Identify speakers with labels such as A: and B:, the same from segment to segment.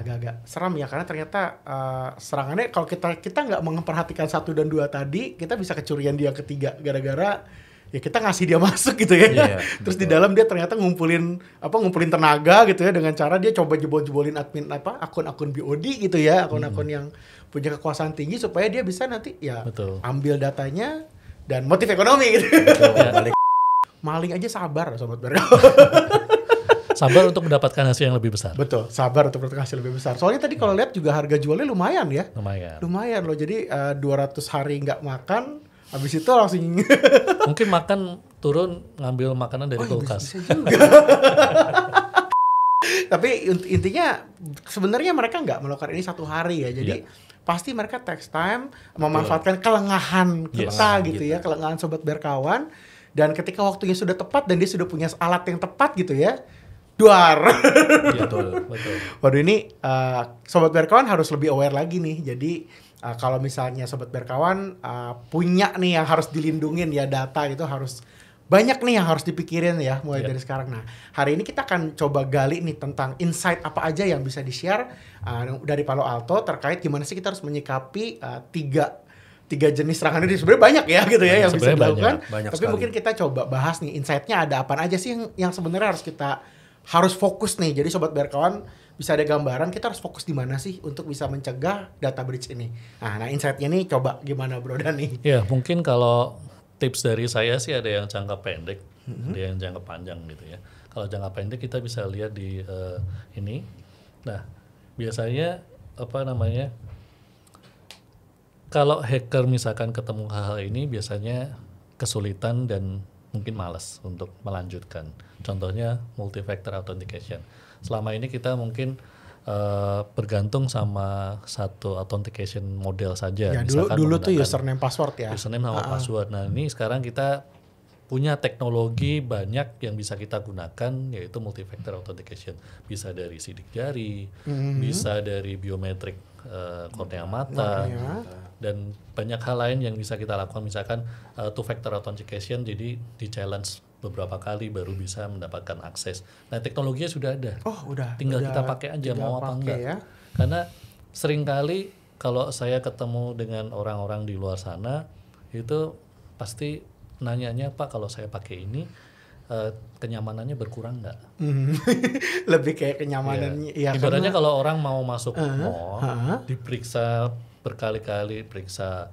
A: agak-agak seram ya, karena ternyata serangannya kalau kita nggak memperhatikan 1 dan 2 tadi, kita bisa kecurian dia ketiga gara-gara ya kita ngasih dia masuk gitu ya.
B: Iya,
A: Terus
B: betul.
A: di dalam dia ternyata ngumpulin tenaga gitu ya, dengan cara dia coba jebol-jebolin akun-akun BOD gitu ya, akun-akun yang punya kekuasaan tinggi supaya dia bisa nanti ya
C: Betul.
A: ambil datanya dan motif ekonomi gitu.
B: Balik.
A: Maling aja sabar Sobat Berkawan.
C: Sabar untuk mendapatkan hasil yang lebih besar.
A: Betul, sabar untuk mendapatkan hasil lebih besar. Soalnya tadi kalau lihat juga harga jualnya lumayan ya. Lumayan loh. Jadi 200 hari nggak makan, habis itu langsung
C: Mungkin makan turun ngambil makanan dari kulkas.
A: Bisa juga. Tapi intinya sebenarnya mereka nggak melakukan ini 1 hari ya. Jadi pasti mereka takes time memanfaatkan kelengahan kita gitu ya, kelengahan Sobat Berkawan. Dan ketika waktunya sudah tepat dan dia sudah punya alat yang tepat gitu ya, duar.
C: Betul.
A: Waduh, ini Sobat Berkawan harus lebih aware lagi nih. Jadi kalau misalnya Sobat Berkawan punya nih yang harus dilindungin ya, data itu harus banyak nih yang harus dipikirin ya mulai dari sekarang. Nah, hari ini kita akan coba gali nih tentang insight apa aja yang bisa di-share dari Palo Alto terkait gimana sih kita harus menyikapi tiga jenis serangan ini. Sebenarnya banyak ya gitu ya yang bisa dilakukan.
B: Banyak
A: Tapi
B: sekali.
A: mungkin kita coba bahas nih insight-nya ada apa aja sih yang sebenarnya harus fokus nih. Jadi Sobat Berkawan bisa ada gambaran kita harus fokus di mana sih untuk bisa mencegah data breach ini. Nah insight-nya nih coba gimana Bro Dani?
C: Ya, mungkin kalau tips dari saya sih ada yang jangka pendek, ada yang jangka panjang gitu ya. Kalau jangka pendek kita bisa lihat di ini. Nah, biasanya kalau hacker misalkan ketemu hal-hal ini biasanya kesulitan dan mungkin malas untuk melanjutkan. Contohnya multi-factor authentication. Selama ini kita mungkin bergantung sama satu authentication model saja.
A: Ya dulu tuh username password ya.
C: Username sama password. Nah ini sekarang kita punya teknologi banyak yang bisa kita gunakan, yaitu multi-factor authentication. Bisa dari sidik jari, bisa dari biometrik kornea mata, dan banyak hal lain yang bisa kita lakukan. Misalkan two-factor authentication, jadi di challenge beberapa kali baru bisa mendapatkan akses. Nah teknologinya sudah ada. Tinggal kita pakai aja mau apa enggak. Ya? Karena seringkali kalau saya ketemu dengan orang-orang di luar sana itu pasti nanyanya, Pak kalau saya pakai ini kenyamanannya berkurang nggak?
A: Lebih kayak kenyamanannya. Ya,
C: ibaratnya kalau orang mau masuk mall diperiksa berkali-kali, periksa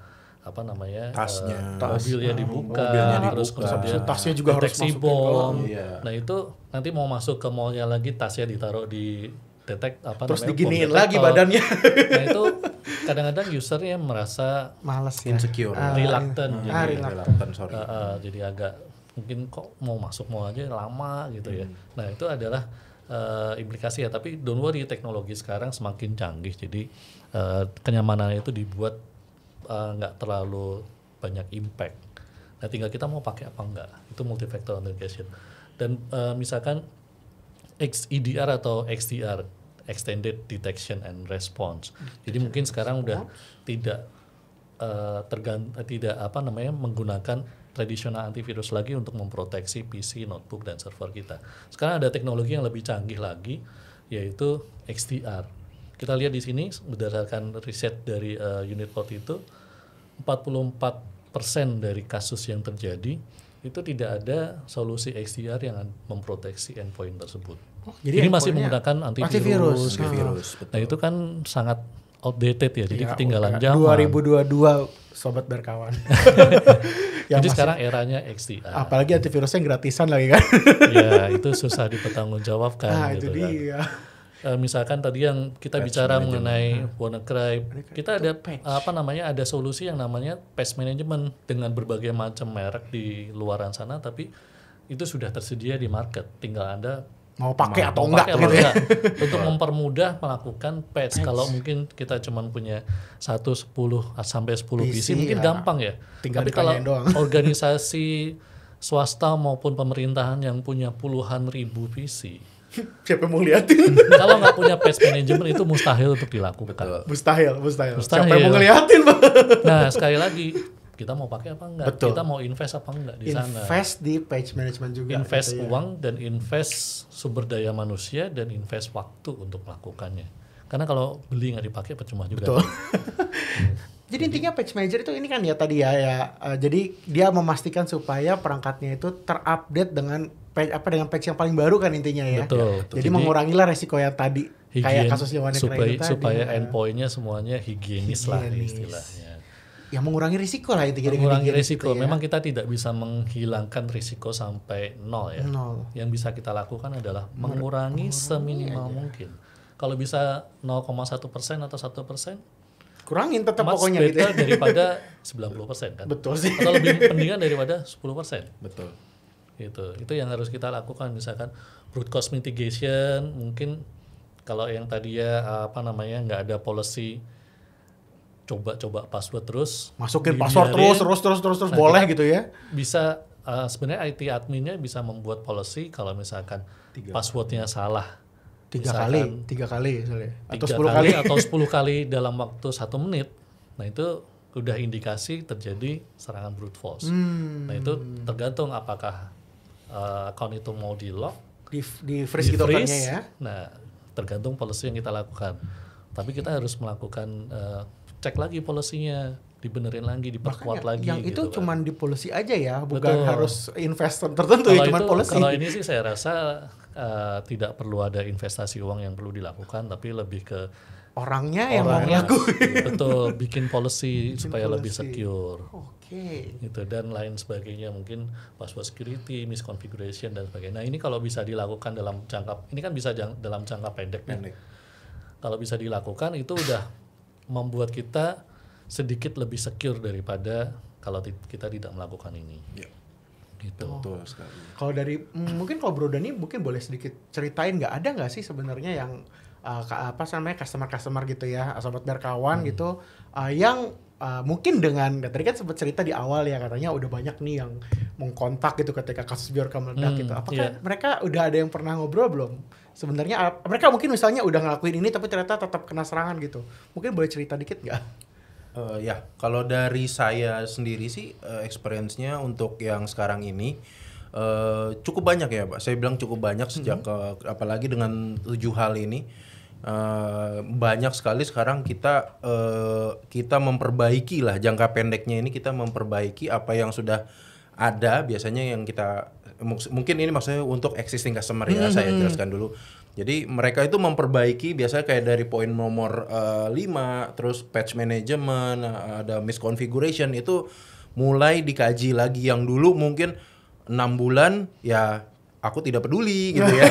B: tasnya,
C: mobilnya dibuka, terus kemudian
A: tasnya juga
C: deteksi
A: harus
C: bom. Nah itu nanti mau masuk ke mallnya lagi tasnya ditaruh di
A: terus diginiin lagi badannya.
C: Nah itu kadang-kadang usernya merasa
A: malas ya,
C: insecure, reluctant,
A: jadi
C: agak mungkin kok mau masuk mall aja lama gitu ya. Nah itu adalah implikasi ya. Tapi don't worry, teknologi sekarang semakin canggih, jadi kenyamanan itu dibuat nggak terlalu banyak impact. Nah tinggal kita mau pakai apa enggak, itu multi-factor authentication. Dan misalkan XEDR atau XDR, Extended Detection and Response. Jadi mungkin sekarang udah tidak menggunakan tradisional antivirus lagi untuk memproteksi PC, notebook dan server kita. Sekarang ada teknologi yang lebih canggih lagi, yaitu XDR. Kita lihat di sini berdasarkan riset dari Unitport itu 44% dari kasus yang terjadi itu tidak ada solusi XDR yang memproteksi endpoint tersebut. Jadi masih menggunakan antivirus. Nah itu kan sangat outdated ya, jadi ketinggalan zaman.
A: 2022 Sobat Berkawan.
C: Jadi sekarang eranya XDR.
A: Apalagi antivirusnya gratisan lagi kan.
C: Ya itu susah dipertanggungjawabkan.
A: Itu
C: gitu
A: dia.
C: Misalkan tadi yang kita bicara mengenai WannaCry, kita ada ada solusi yang namanya patch management dengan berbagai macam merek di luaran sana, tapi itu sudah tersedia di market, tinggal Anda
A: mau pakai atau enggak gitu ya.
C: Untuk mempermudah melakukan patch. Kalau mungkin kita cuma punya 10 sampai 10 PC mungkin gampang ya.
A: Tinggal
C: tapi kalau
A: doang.
C: organisasi swasta maupun pemerintahan yang punya puluhan ribu PC,
A: siapa mau ngeliatin?
C: Kalau nggak punya patch management itu mustahil untuk dilakukan.
A: Mustahil. Siapa yang mau ngeliatin, Bang?
C: Nah, sekali lagi, kita mau pakai apa enggak?
A: Betul.
C: Kita mau invest apa enggak di sana?
A: Invest di patch management juga.
C: Invest
A: gitu ya.
C: uang dan invest sumber daya manusia dan invest waktu untuk melakukannya. Karena kalau beli nggak dipakai percuma juga.
A: Betul. Jadi intinya patch manager itu ini kan ya tadi jadi dia memastikan supaya perangkatnya itu terupdate dengan patch yang paling baru kan intinya ya.
C: Betul.
A: Jadi mengurangilah resiko yang tadi kayak kasusnya
C: supaya endpoint-nya semuanya higienis lah istilahnya.
A: Ya mengurangi risiko lah intinya.
C: Mengurangi risiko. Memang kita tidak bisa menghilangkan risiko sampai 0 ya. 0. Yang bisa kita lakukan adalah mengurangi seminimal mungkin. Kalau bisa 0,1% atau 1%,
A: kurangin tetap pokoknya gitu ya.
C: Daripada 90% kan.
A: Betul sih.
C: Atau lebih mendingan daripada 10%.
A: Betul.
C: Itu yang harus kita lakukan. Misalkan root cause mitigation, mungkin kalau yang tadi nggak ada policy, coba password terus.
A: Masukin password terus boleh gitu ya.
C: Bisa sebenarnya IT adminnya bisa membuat policy kalau misalkan passwordnya salah.
A: 3 kali misalnya.
C: Atau 10 kali. Atau 10 kali dalam waktu 1 menit. Nah itu udah indikasi terjadi serangan brute force. Nah itu tergantung apakah account itu mau di lock,
A: di freeze gitu kan ya.
C: Nah tergantung policy yang kita lakukan. Tapi kita harus melakukan cek lagi policy-nya, dibenerin lagi, diperkuat lagi.
A: Yang
C: gitu
A: itu cuman di policy aja ya, bukan harus investor tertentu ya, cuman policy.
C: Kalau ini sih saya rasa tidak perlu ada investasi uang yang perlu dilakukan, tapi lebih ke
A: orangnya yang mau ngelakuin.
C: Betul, bikin policy supaya lebih secure.
A: Oke.
C: Gitu dan lain sebagainya, mungkin password security, misconfiguration dan sebagainya. Nah, ini kalau bisa dilakukan dalam dalam jangka pendek. Kalau bisa dilakukan itu udah membuat kita sedikit lebih secure daripada kalau kita tidak melakukan ini.
D: Ya.
C: Gitu.
D: Betul sekali.
A: Kalau dari mungkin kalau Bro Dani mungkin boleh sedikit ceritain ada nggak sih sebenarnya yang customer gitu ya, sobat berkawan gitu yang mungkin dengan tadi kan sempat cerita di awal ya katanya udah banyak nih yang mengkontak gitu ketika kasus Bjorka meledak gitu. Apakah mereka udah ada yang pernah ngobrol belum? Sebenarnya mereka mungkin misalnya udah ngelakuin ini tapi ternyata tetap kena serangan gitu. Mungkin boleh cerita dikit nggak?
D: Ya, kalau dari saya sendiri sih experience-nya untuk yang sekarang ini cukup banyak ya Pak. Saya bilang cukup banyak sejak apalagi dengan 7 hal ini banyak sekali sekarang kita memperbaiki lah jangka pendeknya ini, kita memperbaiki apa yang sudah ada. Biasanya yang kita mungkin ini maksudnya untuk existing customer ya, saya jelaskan dulu. Jadi mereka itu memperbaiki biasanya kayak dari poin nomor 5, terus patch management, ada misconfiguration, itu mulai dikaji lagi. Yang dulu mungkin 6 bulan ya aku tidak peduli gitu ya.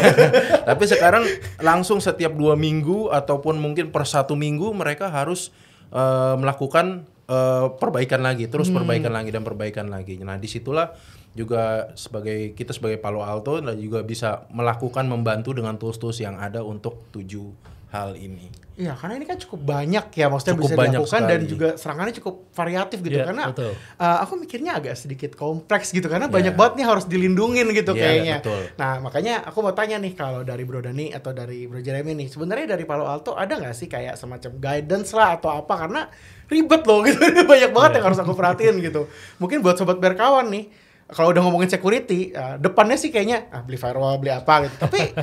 D: Tapi sekarang langsung setiap 2 minggu ataupun mungkin per 1 minggu mereka harus melakukan perbaikan lagi, terus perbaikan lagi dan perbaikan lagi. Nah, disitulah juga kita sebagai Palo Alto juga bisa membantu dengan tools-tools yang ada untuk 7 hal ini.
A: Iya, karena ini kan cukup banyak ya, maksudnya
D: cukup
A: bisa dilakukan sekali. Dan juga serangannya cukup variatif gitu. Karena aku mikirnya agak sedikit kompleks gitu, karena banyak banget nih harus dilindungin gitu kayaknya.
D: Betul.
A: Nah, makanya aku mau tanya nih, kalau dari Bro Dani atau dari Bro Jeremy nih, sebenarnya dari Palo Alto ada nggak sih kayak semacam guidance lah atau apa, karena ribet loh gitu, banyak banget yang harus aku perhatiin gitu. Mungkin buat sobat berkawan nih, kalau udah ngomongin security, depannya sih kayaknya beli firewall, beli apa gitu. Tapi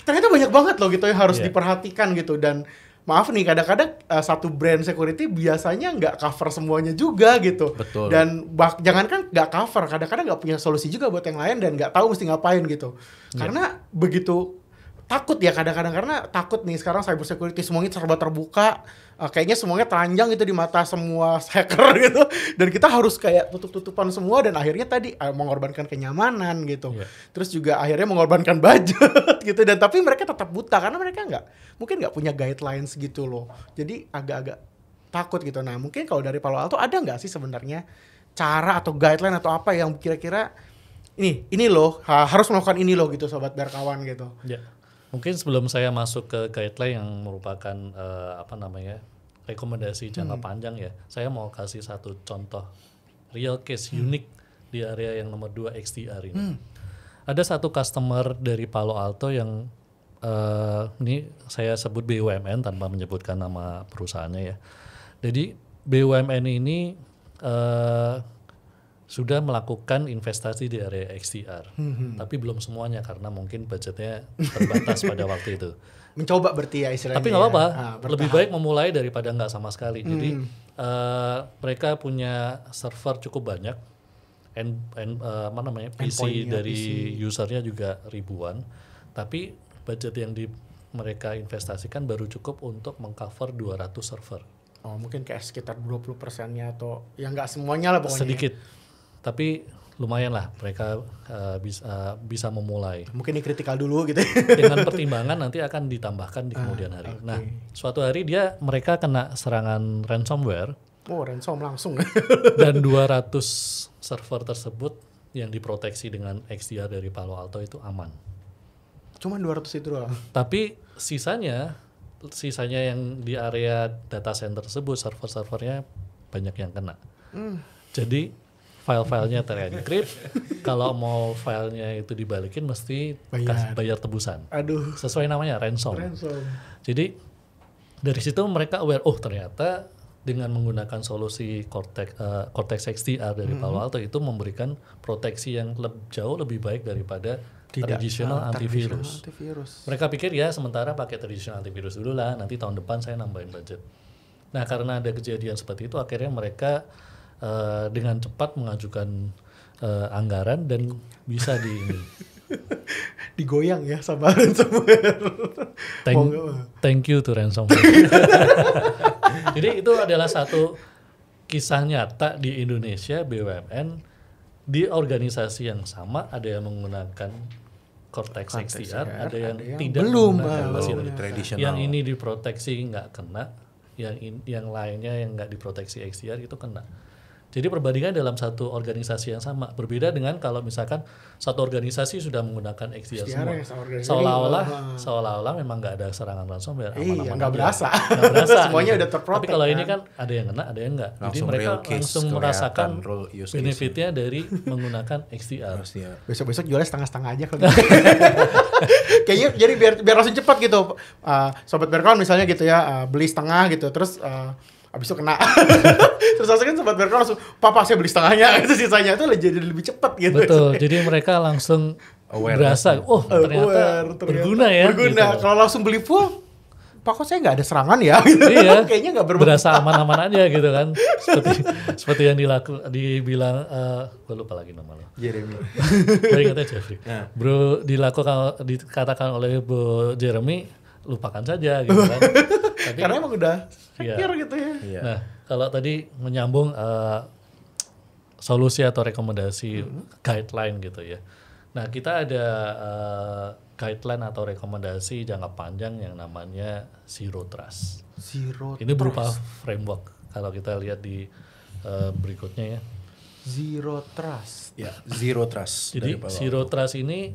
A: ternyata banyak banget loh gitu yang harus diperhatikan gitu. Dan maaf nih, kadang-kadang satu brand security biasanya nggak cover semuanya juga gitu.
D: Betul.
A: Dan jangankan nggak cover, kadang-kadang nggak punya solusi juga buat yang lain dan nggak tahu mesti ngapain gitu. Karena begitu takut ya kadang-kadang, karena takut nih sekarang cyber security semuanya serba terbuka, kayaknya semuanya telanjang gitu di mata semua hacker gitu, dan kita harus kayak tutup-tutupan semua, dan akhirnya tadi mengorbankan kenyamanan gitu. Terus juga akhirnya mengorbankan budget gitu, dan tapi mereka tetap buta karena mereka mungkin nggak punya guidelines gitu loh, jadi agak-agak takut gitu. Nah, mungkin kalau dari Palo Alto ada nggak sih sebenarnya cara atau guideline atau apa yang kira-kira ini loh harus melakukan ini loh gitu sobat berkawan gitu.
C: Mungkin sebelum saya masuk ke guideline yang merupakan rekomendasi jangka panjang ya, saya mau kasih satu contoh real case unik di area yang nomor 2 XDR ini. Ada satu customer dari Palo Alto yang ini saya sebut BUMN tanpa menyebutkan nama perusahaannya ya. Jadi BUMN ini sudah melakukan investasi di area XDR, tapi belum semuanya karena mungkin budgetnya terbatas pada waktu itu.
A: Mencoba berarti ya istilahnya.
C: Tapi nggak apa-apa, lebih
A: bertahap.
C: baik memulai daripada nggak sama sekali. Jadi mereka punya server cukup banyak, PC
A: Endpoint-nya,
C: dari usernya juga ribuan, tapi budget yang mereka investasikan baru cukup untuk mengcover 200 server.
A: Oh, mungkin kayak sekitar 20%-nya atau ya nggak semuanya lah pokoknya.
C: Sedikit, tapi lumayan lah mereka bisa memulai.
A: Mungkin kritikal dulu gitu.
C: Dengan pertimbangan nanti akan ditambahkan di kemudian hari.
A: Okay.
C: Nah, suatu hari mereka kena serangan ransomware.
A: Oh, ransom langsung.
C: Dan 200 server tersebut yang diproteksi dengan XDR dari Palo Alto itu aman.
A: Cuma 200 itu doang.
C: Tapi sisanya yang di area data center tersebut, server-servernya banyak yang kena. Jadi file-filenya terencrypt. Kalau mau filenya itu dibalikin mesti bayar tebusan.
A: Aduh.
C: Sesuai namanya ransom. Jadi dari situ mereka aware, oh ternyata dengan menggunakan solusi Cortex XDR dari Palo Alto itu memberikan proteksi yang jauh lebih baik daripada traditional antivirus. Mereka pikir ya sementara pakai traditional antivirus dulu lah, nanti tahun depan saya nambahin budget. Nah karena ada kejadian seperti itu akhirnya mereka dengan cepat mengajukan anggaran dan bisa
A: digoyang ya sama ransomware.
C: Thank you to ransomware. Jadi itu adalah satu kisah nyata di Indonesia, BUMN di organisasi yang sama ada yang menggunakan Cortex XDR, ada yang tidak menggunakan masih
D: tradisional.
C: Yang ini diproteksi nggak kena, yang lainnya yang nggak diproteksi XDR itu kena. Jadi perbandingan dalam satu organisasi yang sama. Berbeda dengan kalau misalkan satu organisasi sudah menggunakan XDR semua. Seolah-olah memang nggak ada serangan ransomware.
A: Iya, nggak berasa.
C: gitu.
A: Semuanya udah terprotek.
C: Tapi kalau ini kan ada yang kena, ada yang nggak. Jadi mereka langsung merasakan benefitnya dari menggunakan XDR.
A: Besok-besok jualnya setengah-setengah aja kalau gitu. Kayaknya jadi biar langsung cepat gitu. Sobat Berkawan misalnya gitu ya, beli setengah gitu. Terus abis itu kena. Terus kan sobat Berkawan langsung, papa saya beli setengahnya, itu sisanya itu jadi lebih cepat gitu.
C: Betul, jadi mereka langsung berasa, ternyata berguna ya.
A: Berguna, gitu. Kalau langsung beli full, pak kok saya nggak ada serangan ya? Gitu.
C: Iya,
A: kayaknya nggak
C: berasa aman-aman aja gitu kan. Seperti yang dibilang, gue lupa lagi nama lo.
A: Jeremy.
C: Gue ingatnya Jeffrey. Nah. Bro, dikatakan oleh Bu Jeremy, lupakan saja gitu kan. Tapi,
A: karena emang udah hacker gitu ya.
C: Iya. Nah, kalau tadi menyambung solusi atau rekomendasi guideline gitu ya. Nah, kita ada guideline atau rekomendasi jangka panjang yang namanya Zero Trust. Ini berupa framework. Kalau kita lihat di berikutnya ya.
A: Zero Trust.
D: Ya, Zero Trust.
C: Jadi Zero Trust ini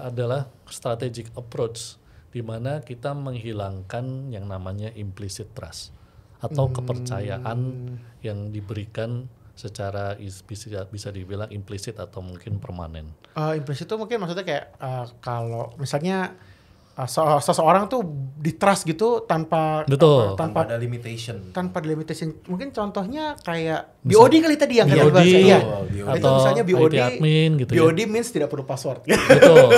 C: adalah strategic approach di mana kita menghilangkan yang namanya implicit trust atau kepercayaan yang diberikan secara bisa dibilang implisit atau mungkin permanen.
A: Implisit itu mungkin maksudnya kayak kalau misalnya seseorang tuh di-trust gitu tanpa
D: ada limitation.
A: Tanpa limitation. Mungkin contohnya kayak BOD kali tadi yang kita bahas.
C: Iya.
A: Atau itu misalnya BOD
C: admin gitu
A: BOD
C: ya.
A: means tidak perlu password.
C: Betul.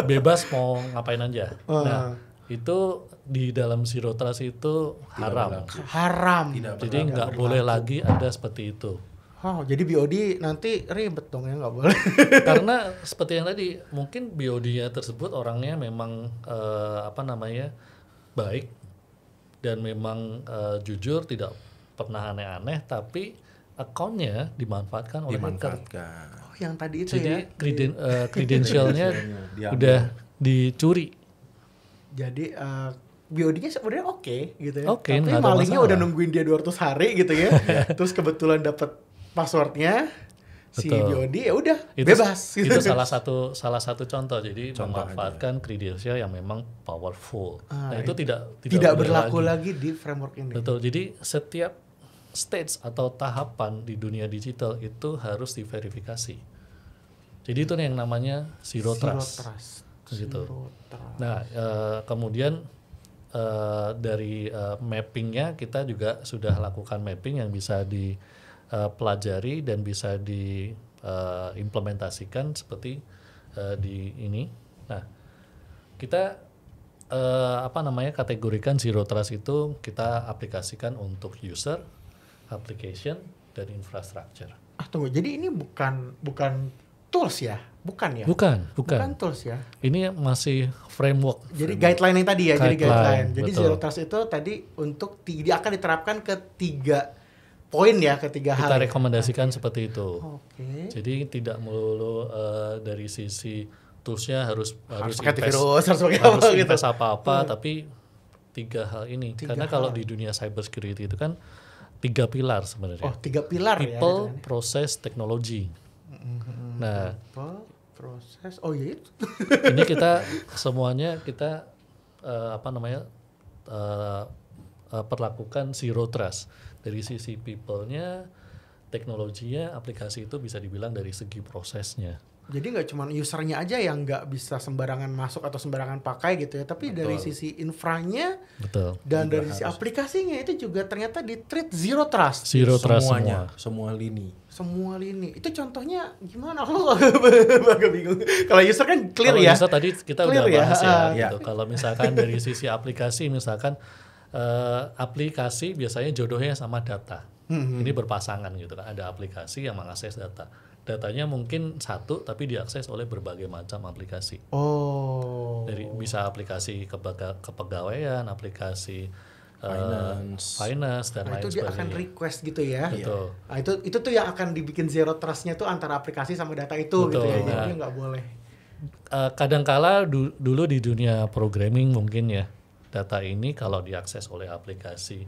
C: Bebas mau ngapain aja. Nah, itu di dalam Zero Trust itu haram. Jadi nggak boleh lagi ada seperti itu.
A: Oh, jadi BOD nanti ribet dong ya, nggak boleh.
C: Karena seperti yang tadi, mungkin BOD-nya tersebut orangnya memang baik dan memang jujur, tidak pernah aneh-aneh, tapi akunnya dimanfaatkan oleh hacker.
A: Oh, yang tadi itu
C: jadi,
A: ya.
C: Jadi credentialnya udah dicuri.
A: Jadi BOD-nya sebenarnya oke gitu ya.
C: Oke,
A: tapi malingnya udah nungguin dia 200 hari gitu ya. Terus kebetulan dapat passwordnya si BOD, ya udah bebas.
C: Itu salah satu contoh. Jadi memanfaatkan credential yang memang powerful.
A: Nah,
C: itu tidak
A: berlaku lagi di framework ini.
C: Betul. Jadi setiap stage atau tahapan di dunia digital itu harus diverifikasi. Jadi itu yang namanya Zero Trust. Gitu. Nah, kemudian dari mappingnya kita juga sudah lakukan mapping yang bisa pelajari dan bisa diimplementasikan seperti di ini. Nah, kita kategorikan Zero Trust itu kita aplikasikan untuk user, application, dan infrastructure.
A: Tunggu, jadi ini bukan tools ya? Bukan ya?
C: Bukan.
A: Bukan tools ya?
C: Ini masih framework.
A: Jadi guideline yang tadi ya, jadi guideline. Jadi
C: betul.
A: Zero Trust itu tadi untuk dia akan diterapkan ke 3 poin ya, ke 3 hal.
C: Kita rekomendasikan seperti itu.
A: Oke.
C: Jadi tidak melulu dari sisi toolsnya harus
A: pakai
C: invest,
A: antivirus, harus pakai
C: harus
A: apa gitu.
C: invest apa-apa, tapi 3 hal ini.
A: 3
C: Karena
A: hal.
C: kalau di dunia cyber security itu kan 3 pilar sebenarnya.
A: 3 pilar
C: People,
A: ya.
C: process, technology. Nah,
A: People, proses. Oh iya itu.
C: ini kita semuanya kita perlakukan Zero Trust dari sisi people-nya, teknologinya, aplikasi itu bisa dibilang dari segi prosesnya.
A: Jadi nggak cuma usernya aja yang nggak bisa sembarangan masuk atau sembarangan pakai gitu ya, tapi dari sisi infranya
C: Betul.
A: dan dari sisi aplikasinya itu juga ternyata di treat Zero Trust.
C: Zero Trust
D: semua lini.
A: Semua lini. Itu contohnya gimana? Aku agak bingung. Kalau user kan clear
C: Kalau
A: ya.
C: user tadi kita
A: Clear
C: udah
A: ya?
C: bahas ya,
D: Ya.
C: gitu. Kalau misalkan dari sisi aplikasi, misalkan aplikasi biasanya jodohnya sama data. Ini berpasangan gitu kan. Ada aplikasi yang mengakses data. Datanya mungkin satu tapi diakses oleh berbagai macam aplikasi.
A: Oh.
C: Dari bisa aplikasi kepegawaian, aplikasi finance dan lain
A: Itu dia akan
C: sebagainya.
A: request gitu ya.
C: Betul.
A: Nah, itu tuh yang akan dibikin Zero Trust-nya tuh antara aplikasi sama data itu gitu
C: Betul.
A: ya. Jadi
C: Nah.
A: dia nggak boleh.
C: Kadangkala dulu di dunia programming mungkin ya, data ini kalau diakses oleh aplikasi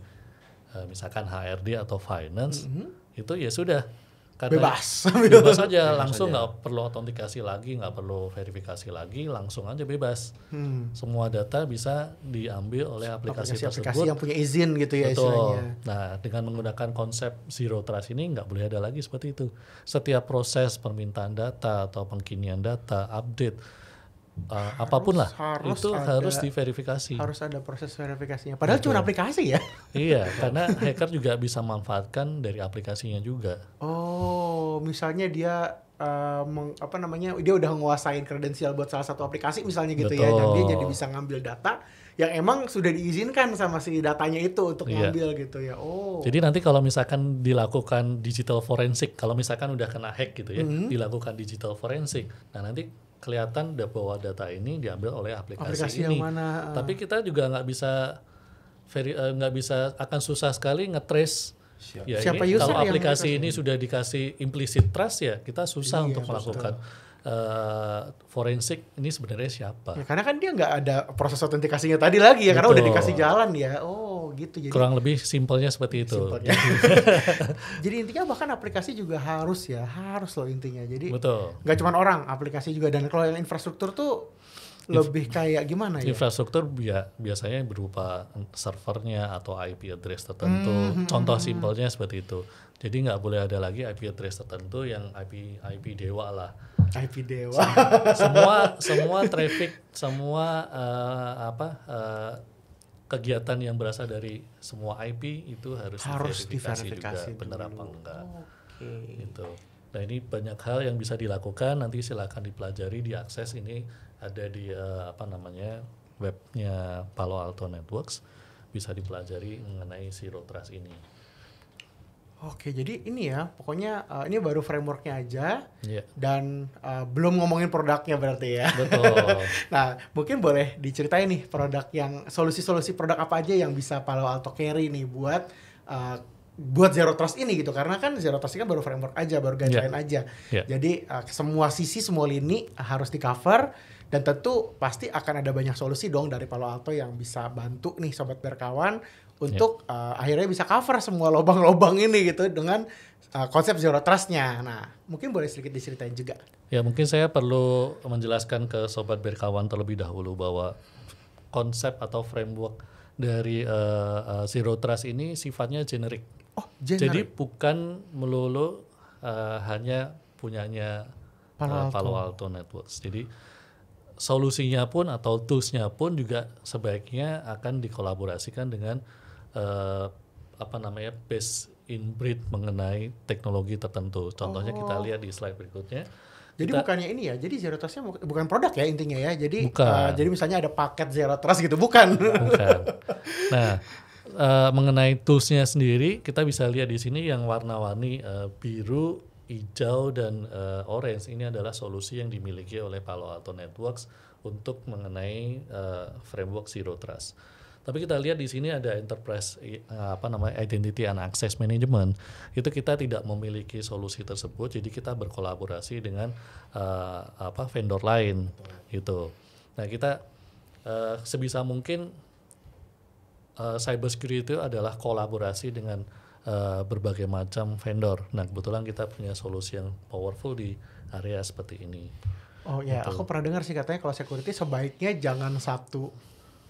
C: misalkan HRD atau finance itu ya sudah karena bebas aja, langsung nggak perlu autentikasi lagi, nggak perlu verifikasi lagi, langsung aja bebas. Semua data bisa diambil oleh aplikasi tersebut.
A: Yang punya izin gitu ya
C: Betul.
A: istilahnya.
C: Nah, dengan menggunakan konsep Zero Trust ini nggak boleh ada lagi seperti itu. Setiap proses permintaan data atau pengkinian data, update, apapun lah, itu harus diverifikasi.
A: Harus ada proses verifikasinya. Padahal cuma aplikasi ya.
C: Iya, karena hacker juga bisa manfaatkan dari aplikasinya juga.
A: Oh, misalnya dia dia udah nguasain kredensial buat salah satu aplikasi misalnya gitu ya, dan dia jadi bisa ngambil data yang emang sudah diizinkan sama si datanya itu untuk ngambil gitu ya. Oh.
C: Jadi nanti kalau misalkan dilakukan digital forensik, kalau misalkan udah kena hack gitu ya, dilakukan digital forensik. Nah, nanti kelihatan bahwa data ini diambil oleh aplikasi ini.
A: Yang mana?
C: Tapi kita juga nggak bisa akan susah sekali nge-trace. Ya,
A: Siapa
C: ini,
A: user
C: kalau
A: yang
C: aplikasi ini sudah dikasih implicit trust ya, kita susah untuk melakukan forensik ini sebenarnya siapa.
A: Ya, karena kan dia nggak ada proses autentikasinya tadi lagi ya, karena udah dikasih jalan ya. Oh gitu. Jadi
C: kurang lebih simpelnya seperti itu.
A: Jadi intinya bahkan aplikasi juga harus loh intinya. Jadi
C: Betul.
A: nggak cuma orang, aplikasi juga. Dan kalau yang infrastruktur tuh lebih kayak gimana ya?
C: Infrastruktur biasanya berupa servernya atau IP address tertentu. Contoh simpelnya seperti itu. Jadi nggak boleh ada lagi IP address tertentu yang IP dewa lah.
A: IP dewa.
C: Semua traffic, semua kegiatan yang berasal dari semua IP itu harus diverifikasi juga benar apa enggak. Gitu. Nah, ini banyak hal yang bisa dilakukan, nanti silakan dipelajari, diakses, ini ada di webnya Palo Alto Networks, bisa dipelajari mengenai Zero Trust ini.
A: Oke, jadi ini ya, pokoknya ini baru frameworknya aja,
C: Yeah.
A: dan belum ngomongin produknya berarti ya.
C: Betul.
A: Nah, mungkin boleh diceritain nih solusi-solusi produk apa aja yang bisa Palo Alto carry nih buat Zero Trust ini gitu, karena kan Zero Trust ini kan baru framework aja, baru guideline aja. Jadi semua sisi, semua lini harus di cover, dan tentu pasti akan ada banyak solusi dong dari Palo Alto yang bisa bantu nih Sobat Berkawan untuk akhirnya bisa cover semua lubang-lubang ini gitu dengan konsep Zero Trust-nya. Nah, mungkin boleh sedikit diceritain juga.
C: Ya, mungkin saya perlu menjelaskan ke Sobat Berkawan terlebih dahulu bahwa konsep atau framework dari Zero Trust ini sifatnya generik.
A: Oh, generik.
C: Jadi bukan melulu hanya punyanya Palo Alto Networks. Jadi solusinya pun atau tools-nya pun juga sebaiknya akan dikolaborasikan dengan base inbreed mengenai teknologi tertentu. Contohnya kita lihat di slide berikutnya.
A: Jadi bukannya ini ya, jadi Zero Trust-nya bukan produk ya intinya ya. Jadi
C: Bukan.
A: jadi misalnya ada paket Zero Trust gitu, bukan.
C: Bukan. Nah, mengenai tools-nya sendiri, kita bisa lihat di sini yang warna-warni biru, hijau, dan orange. Ini adalah solusi yang dimiliki oleh Palo Alto Networks untuk mengenai framework Zero Trust. Tapi kita lihat di sini ada enterprise identity and access management. Itu kita tidak memiliki solusi tersebut, jadi kita berkolaborasi dengan vendor lain gitu. Nah, kita sebisa mungkin cyber security itu adalah kolaborasi dengan berbagai macam vendor. Nah, kebetulan kita punya solusi yang powerful di area seperti ini.
A: Oh ya, aku pernah dengar sih katanya kalau security sebaiknya jangan satu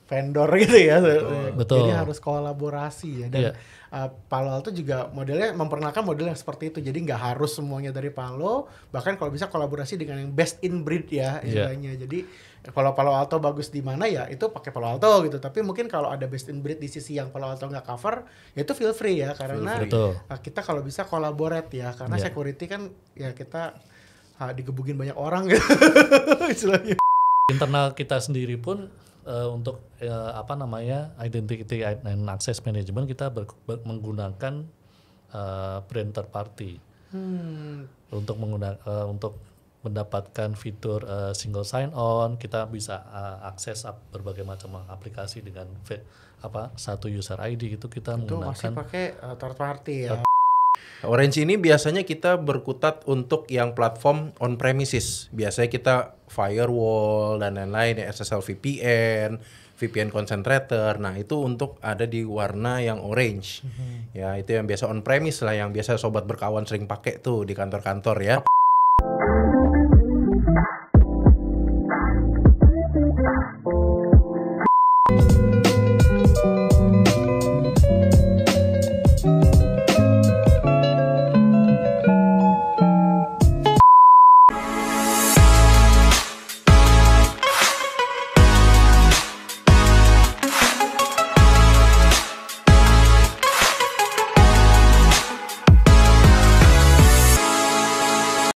A: vendor gitu ya.
C: Betul.
A: Jadi harus kolaborasi ya. Dan Palo Alto juga modelnya memperkenalkan model yang seperti itu. Jadi nggak harus semuanya dari Palo, bahkan kalau bisa kolaborasi dengan yang best in breed ya istilahnya. Jadi kalau Palo Alto bagus di mana ya itu pakai Palo Alto gitu. Tapi mungkin kalau ada best in breed di sisi yang Palo Alto nggak cover, ya itu feel free ya, karena kita kalau bisa collaborate ya. Karena security kan ya kita digebugin banyak orang gitu istilahnya.
C: Internal kita sendiri pun untuk identity and access management kita menggunakan brand third party untuk mendapatkan fitur single sign on. Kita bisa akses berbagai macam aplikasi dengan satu user ID. Itu kita menggunakan
A: masih pakai third party ya.
D: Orange ini biasanya kita berkutat untuk yang platform on premises. Biasanya kita firewall dan lain-lain, SSL VPN, VPN concentrator. Nah, itu untuk ada di warna yang orange. Ya, itu yang biasa on premise lah, yang biasa sobat berkawan sering pakai tuh di kantor-kantor ya.